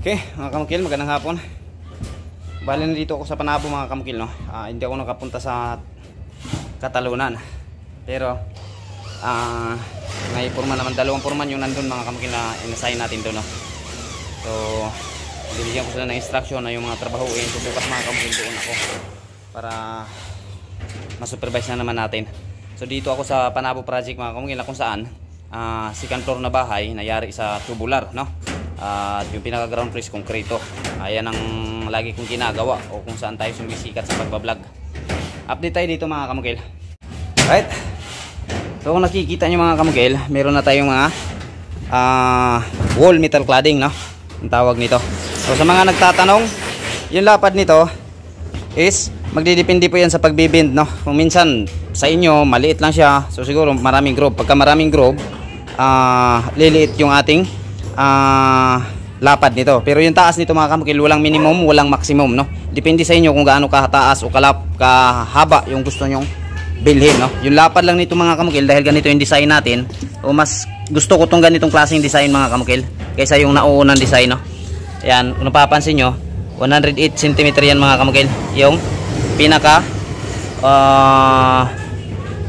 Okay, mga kamukil, magandang hapon. Bali nandito ako sa Panabo mga kamukil, no? Hindi ako nakapunta sa Katalunan. Pero may purman naman, dalawang purman yung nandun mga kamukil na inassign natin doon, no? So, bibigyan ko sila ng instruction na yung mga trabahuin. So, bukas mga kamukil doon ako para masupervise na naman natin. So, dito ako sa Panabo project mga kamukil na kung saan second floor na bahay nayari sa tubular, no? At yung pinaka ground floor is konkreto. Ayan ang lagi kong ginagawa o kung saan tayo sumisikat sa pagbablog. Update tayo dito mga kamukil. Right. So kung nakikita nyo mga kamukil, meron na tayong mga wall metal cladding, no? Ang tawag nito. So sa mga nagtatanong, yung lapad nito is magdidepende po yan sa pagbibind, no? Kung minsan sa inyo maliit lang siya, so siguro maraming groove. Pagka maraming groove, liliit yung ating lapad nito. Pero yung taas nito mga kamukil, walang minimum, walang maximum, no? Depende sa inyo kung gaano kataas o kahaba yung gusto nyong bilhin, no? Yung lapad lang nito mga kamukil, dahil ganito yung design natin, o mas gusto ko tong ganitong klaseng design mga kamukil kaysa yung nauunang design, no? Ayan, kung napapansin nyo, 108 cm yan mga kamukil, yung pinaka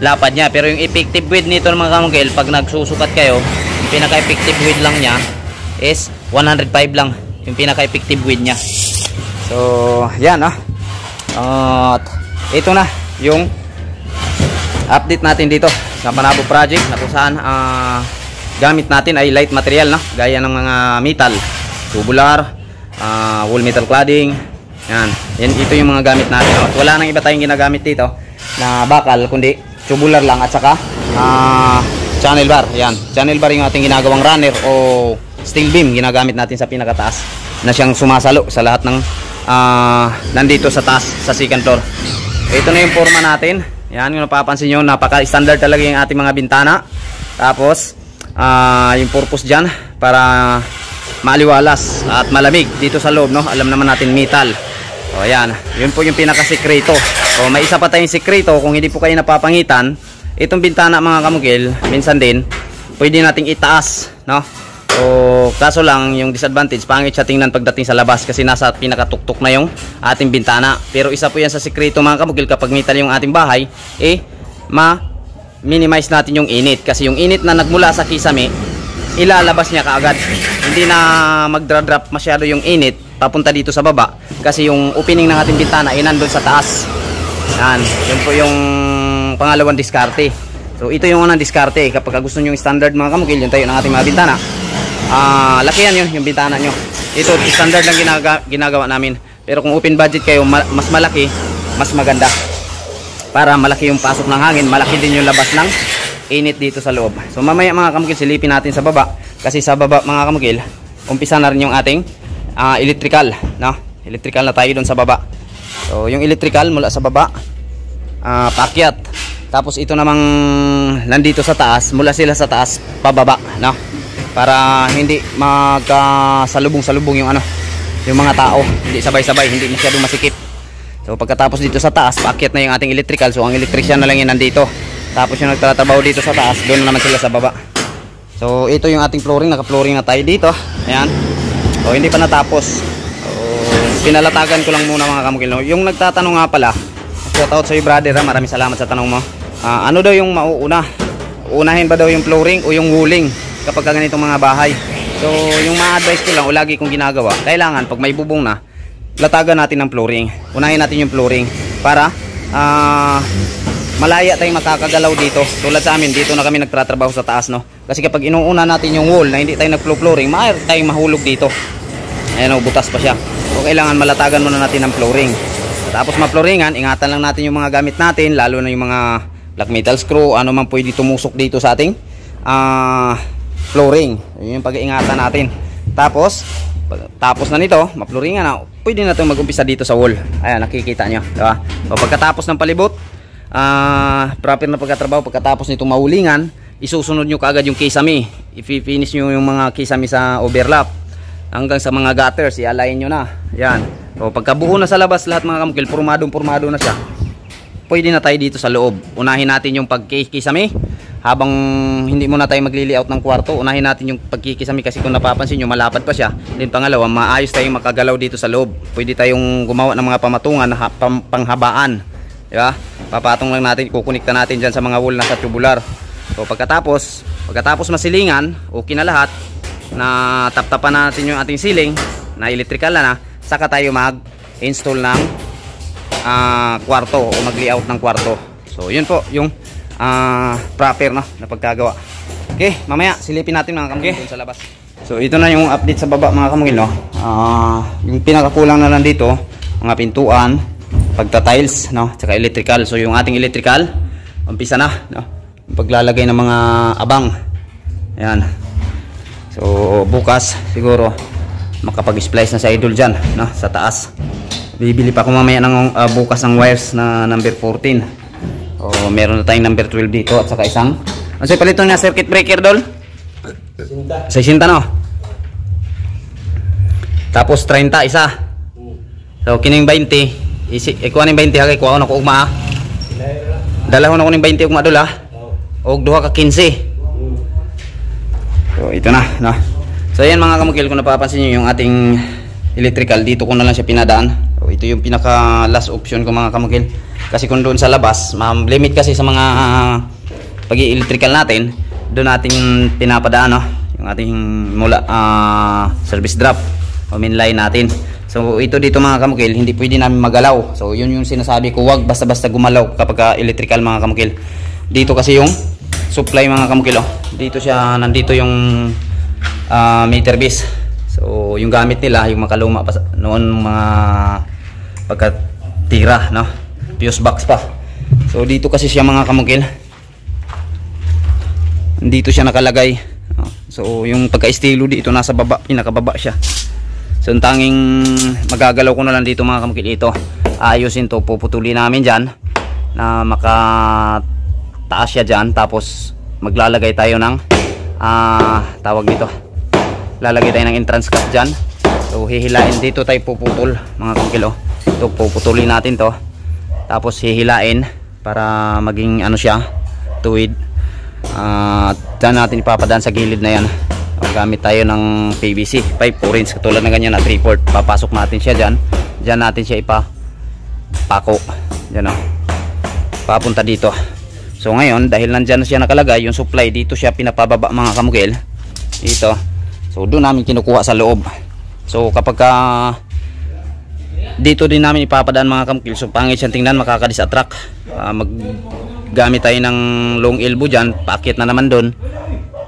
lapad nya. Pero yung effective width nito mga kamukil, pag nagsusukat kayo, yung pinaka effective width lang nya is 105 lang yung pinaka effective width nya. So yan, at ito na yung update natin dito sa Panabo project, na kung saan gamit natin ay light material, no? Gaya ng mga metal, tubular, wall metal cladding. Yan ito yung mga gamit natin, no? At wala nang iba tayong ginagamit dito na bakal, kundi tubular lang at saka channel bar. Yan, channel bar yung ating ginagawang runner o steel beam, ginagamit natin sa pinakataas na siyang sumasalo sa lahat ng nandito sa taas sa second floor. Ito na yung forma natin. Yan, kung napapansin nyo, napaka-standard talaga yung ating mga bintana. Tapos yung purpose dyan para maaliwalas at malamig dito sa loob, no? Alam naman natin metal. O yan, yun po yung pinaka-sekreto. O may isa pa tayong sekreto, kung hindi po kayo napapangitan, itong bintana mga kamukil, minsan din pwede nating itaas, no? O kaso lang yung disadvantage, pangit siya tingnan pagdating sa labas kasi nasa pinakatuktok na yung ating bintana. Pero isa po yan sa sekreto mga kamukil, kapag metal yung ating bahay, ma-minimize natin yung init. Kasi yung init na nagmula sa kisame, ilalabas niya kaagad. Hindi na magdra-drop masyado yung init papunta dito sa baba, kasi yung opening ng ating bintana ay nandun sa taas. Yan, yun po yung pangalawang diskarte. So ito yung unang diskarte. Kapag gusto nyo yung standard mga kamukil, yung tayo ng ating mga bintana, lakihan yun yung bintana nyo. Ito standard lang ginagawa namin. Pero kung open budget kayo, mas malaki, mas maganda, para malaki yung pasok ng hangin, malaki din yung labas ng init dito sa loob. So mamaya mga kamukil, silipin natin sa baba, kasi sa baba mga kamukil, umpisa na rin yung ating electrical, no? Electrical na tayo doon sa baba. So yung electrical mula sa baba, paakyat. Tapos ito namang nandito sa taas, mula sila sa taas pababa, no? Para hindi magkasalubong-salubong yung yung mga tao, hindi sabay-sabay, hindi masyadong masikip. So pagkatapos dito sa taas, paakyat na yung ating electrical. So ang electrician na lang yung nandito. Tapos yung nagtatrabaho dito sa taas, doon naman sila sa baba. So ito yung ating flooring, naka-flooring na tayo dito. Ayan. So hindi pa natapos. So pinalatagan ko lang muna mga kamukil. Yung nagtatanong nga pala, shout out sa iyo brother, maraming salamat sa tanong mo. Ano daw yung mauuna? Unahin ba daw yung flooring o yung walling kapag ganitong mga bahay? So yung ma-advise ko lang, o lagi kong ginagawa, kailangan pag may bubong na, latagan natin ng flooring. Unahin natin yung flooring para malaya tayong makakagalaw dito. Tulad sa amin, dito na kami nagtatrabaho sa taas, no? Kasi kapag inuuna natin yung wall na hindi tayo nag-flooring, maaari tayong mahulog dito. Ayan, butas pa siya. So kailangan malatagan muna natin ng flooring. Tapos ma-flooringan, ingatan lang natin yung mga gamit natin, lalo na yung mga black metal screw, ano man pwede tumusok dito sa ating flooring. Yun yung pag-iingatan natin. Tapos na nito, ma-flooringan na, pwede na itong mag-umpisa dito sa wall. Ayan, nakikita nyo, diba? So pagkatapos ng palibot, proper na pagkatrabaho, pagkatapos nitong maulingan, isusunod nyo kaagad yung kisame. I-finish nyo yung mga kisame sa overlap hanggang sa mga gutters, i-align nyo na. Yan. So pagkabuo na sa labas lahat mga kamukil, pormado na siya. pwede na tayo dito sa loob. Unahin natin yung pagkikisame. Habang hindi muna tayo magli-layout ng kwarto, unahin natin yung pagkikisame kasi kung napapansin nyo, malapad pa siya. Then pangalawa, maayos tayong makagalaw dito sa loob. Pwede tayong gumawa ng mga pamatungan na panghabaan. Diba? Papatong lang natin, kukunikta natin dyan sa mga wall na sa tubular. So pagkatapos masilingan, okay na lahat, na taptapan natin yung ating ceiling, na electrical na, saka tayo mag-install ng kwarto o mag-layout ng kwarto. So yun po yung proper na pagkagawa. Okay, mamaya silipin natin mga kamukil dun sa labas. So ito na yung update sa baba mga kamukil, no? Yung pinakakulang na lang dito, mga pintuan, pagta-tiles, no? Tsaka electrical. So yung ating electrical, umpisa na, no? Yung paglalagay ng mga abang. Ayan. So bukas siguro makapag-splice na sa idol dyan, no? Sa taas. Bibili pa ako mamaya ng bukas ng wires na number 14. Meron na tayong number 12 dito at saka isang. Ano sa'yo palito na circuit breaker, Dol? 60 no? Tapos 30 isa. So kining 20 ikuha ng 20 hagay kuha ko na ko ugma. Dalahon ako ng 20 ugma, Dol, ha? Og duha ka 15. So ito na, no? So ayan mga kamukil, kung napapansin nyo yung ating electrical, dito ko na lang siya pinadaan. So ito yung pinaka last option ko mga kamukil. Kasi kung doon sa labas, limit kasi sa mga pag-i-electrical natin, doon natin pinapadaan, no? Yung ating mula service drop o main line natin. So ito dito mga kamukil, hindi pwede namin magalaw. So yun yung sinasabi ko, wag basta-basta gumalaw kapag electrical mga kamukil. Dito kasi yung supply mga kamukil, oh. Dito siya, nandito yung meter base. So yung gamit nila, yung makaluma pa noon, mga pagkatira, no? Fuse box pa. So dito kasi siya mga kamukil, dito siya nakalagay. So yung pagka-estilo dito nasa baba, pinakababa siya. So ang tanging magagalaw ko na lang dito mga kamukil, ito ayusin to, puputuli namin dyan na makataas siya dyan. Tapos maglalagay tayo ng tawag dito, lalagay tayo ng entrance cut dyan. So hihilain dito tayo, puputol mga kamukil, oh. Ito puputulin natin to, tapos hihilain para maging ano siya, tuwid. Dyan natin ipapadaan sa gilid na yan. Gamit tayo ng PVC pipe 4 inch katulad na ganyan na 3/4. Papasok natin siya dyan. Dyan natin siya ipapako. Dyan, oh. Papunta dito. So ngayon dahil nandyan na siya nakalagay, yung supply dito siya pinapababa mga kamukil, dito. So doon namin kinukuha sa loob. So kapag dito din namin ipapadaan mga kamukil, so pangit siyang tingnan, makakadis-attract. Maggamit tayo ng long elbow dyan, paakit na naman doon.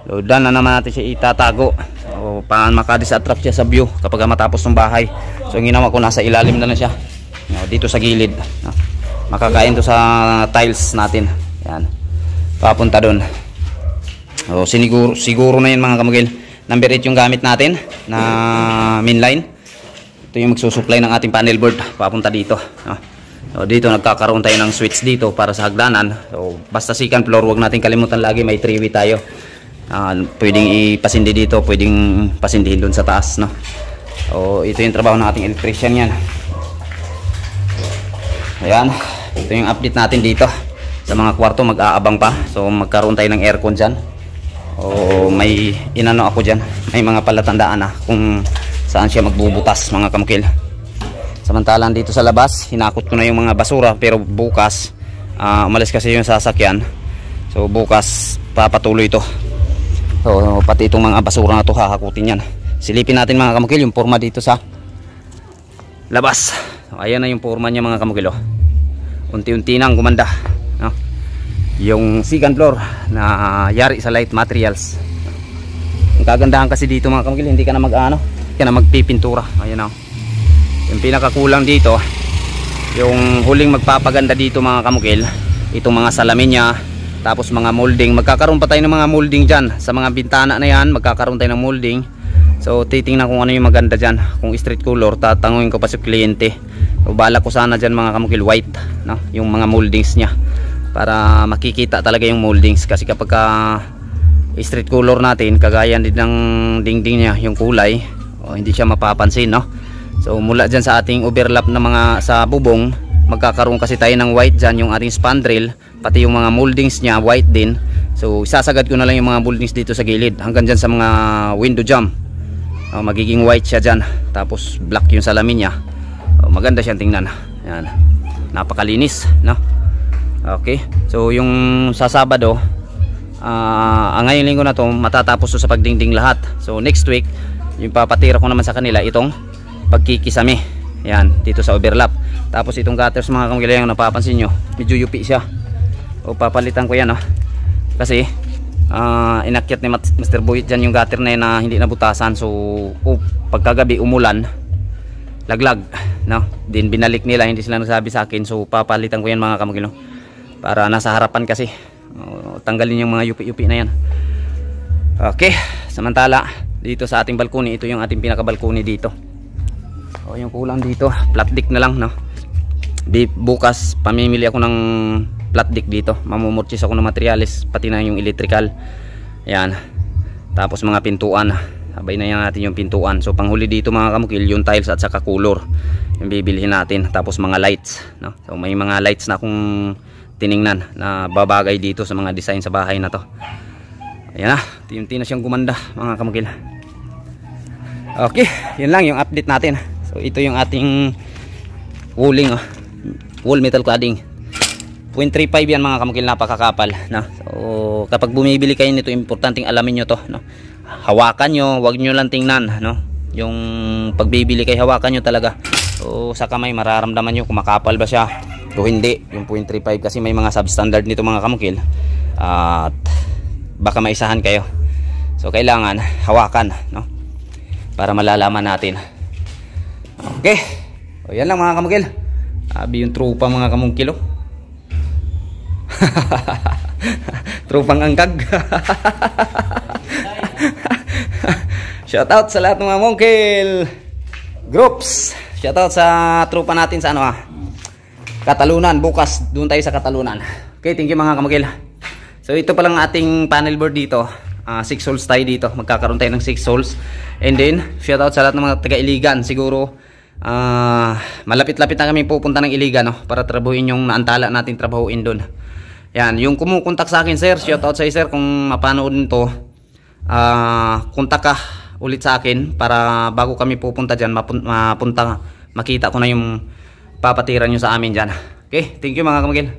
So dyan na naman natin siya itatago, o makadis-attract siya sa view kapag matapos ng bahay. So ang ginawa ko, nasa ilalim na siya, dito sa gilid. Makakain to sa tiles natin. Yan, papunta doon. So siguro na yun mga kamukil. Number 8 yung gamit natin na main line. Ito yung magsusupply ng ating panel board papunta dito. So dito nagkakaroon tayo ng switch dito para sa hagdanan. So basta second floor, wag natin kalimutan lagi may 3-way tayo. Pwedeng ipasindi dito, pwedeng pasindihin doon sa taas, no? So ito yung trabaho ng ating electrician yan. Ayan, ito yung update natin dito. Sa mga kwarto mag-aabang pa. So magkaroon tayo ng aircon dyan. O may inano ako dyan, may mga palatandaan na kung saan siya magbubutas mga kamukil. Samantalang dito sa labas, hinakot ko na yung mga basura, pero bukas umalis kasi yung sasakyan. So bukas papatuloy ito. So pati itong mga basura na to hahakutin yan. Silipin natin mga kamukil yung forma dito sa labas. So ayan na yung forma niya mga kamukil, oh. Unti-unti nang gumanda, no? Yung second floor na yari sa light materials. Ang kagandahan kasi dito mga kamukil, hindi ka na magpipintura. Ayan, oh. Yung pinakakulang dito, yung huling magpapaganda dito mga kamukil, itong mga salamin niya, tapos mga molding. Magkakaroon pa tayo ng mga molding dyan sa mga bintana na yan, magkakaroon tayo ng molding. So titingnan kung ano yung maganda dyan. Kung street color, tatanungin ko pa sa kliyente. So balak ko sana dyan mga kamukil white, no? Yung mga moldings nya, para makikita talaga yung moldings. Kasi kapag street color natin, kagaya din ng dingding nya, yung kulay, hindi siya mapapansin, no? So mula dyan sa ating overlap na mga sa bubong, magkakaroon kasi tayo ng white dyan, yung ating spandrel, pati yung mga moldings nya white din. So isasagad ko na lang yung mga moldings dito sa gilid hanggang dyan sa mga window jamb. Magiging white siya dyan, tapos black yung salamin nya. Maganda siyang tingnan. Yan, napakalinis, no? Okay, so yung sa Sabado, ngayong linggo na to matatapos to sa pagdingding lahat. So next week yung papatira ko naman sa kanila itong pagkikisame, yan, dito sa overlap. Tapos itong gutters mga kamukil, yung napapansin nyo medyo yupi siya, o papalitan ko yan, no? Kasi inakyat ni Mr. Boyet dyan yung gutter na yun na hindi nabutasan. So pagkagabi umulan, laglag, no? Din binalik nila, hindi sila nagsabi sa akin. So papalitan ko yan mga kamukil, no? Para nasa harapan kasi, tanggalin yung mga yupi-yupi na yan. Okay, samantala dito sa ating balkoni, ito yung ating pinaka-balkoni dito. O yung kulang dito, flat deck na lang, no? Bukas pamimili ako ng flat deck dito. Mamumurchis ako ng materials, pati na yung electrical. Yan. Tapos mga pintuan. Sabay na yan natin yung pintuan. So panghuli dito mga kamukil, yung tiles at saka color yung bibilhin natin. Tapos mga lights, no? So may mga lights na akong tiningnan na babagay dito sa mga design sa bahay na to. Ayan na, tinti na siyang gumanda mga kamukil. Okay, yun lang yung update natin. So ito yung ating walling, wall metal cladding 0.35 yan mga kamukil, napakakapal, no? So kapag bumibili kayo nito, importanteng alamin nyo to, no? Hawakan nyo, wag nyo lang tingnan, no? Yung pagbibili kayo, hawakan nyo talaga. So sa kamay mararamdaman nyo kung makapal ba siya o hindi, yung 0.35, kasi may mga substandard nito mga kamukil, at baka maisahan kayo. So kailangan hawakan, no? Para malalaman natin. Okay, o yan lang mga kamukil. Abi yung trupa mga kamukil, oh. Trupang angkag. Shoutout sa lahat ng mga mungkil groups. Shoutout sa trupa natin sa Katalunan. Bukas doon tayo sa Katalunan. Okay, thank you mga kamukil. So ito pa lang ating panel board dito. 6 holes tayo dito. Magkakaroon tayo ng 6 holes. And then shoutout sa lahat ng mga taga Iligan. Siguro malapit-lapit na kami pupunta ng Iligan, no? Para trabahuin yung naantala natin trabahuin doon. Yan, yung kumukontak sa akin sir, shoutout sa sir kung mapanood nito. Kontak ka ulit sa akin para bago kami pupunta dyan, makita ko na yung papatiran nyo sa amin dyan. Okay, thank you mga kamukil.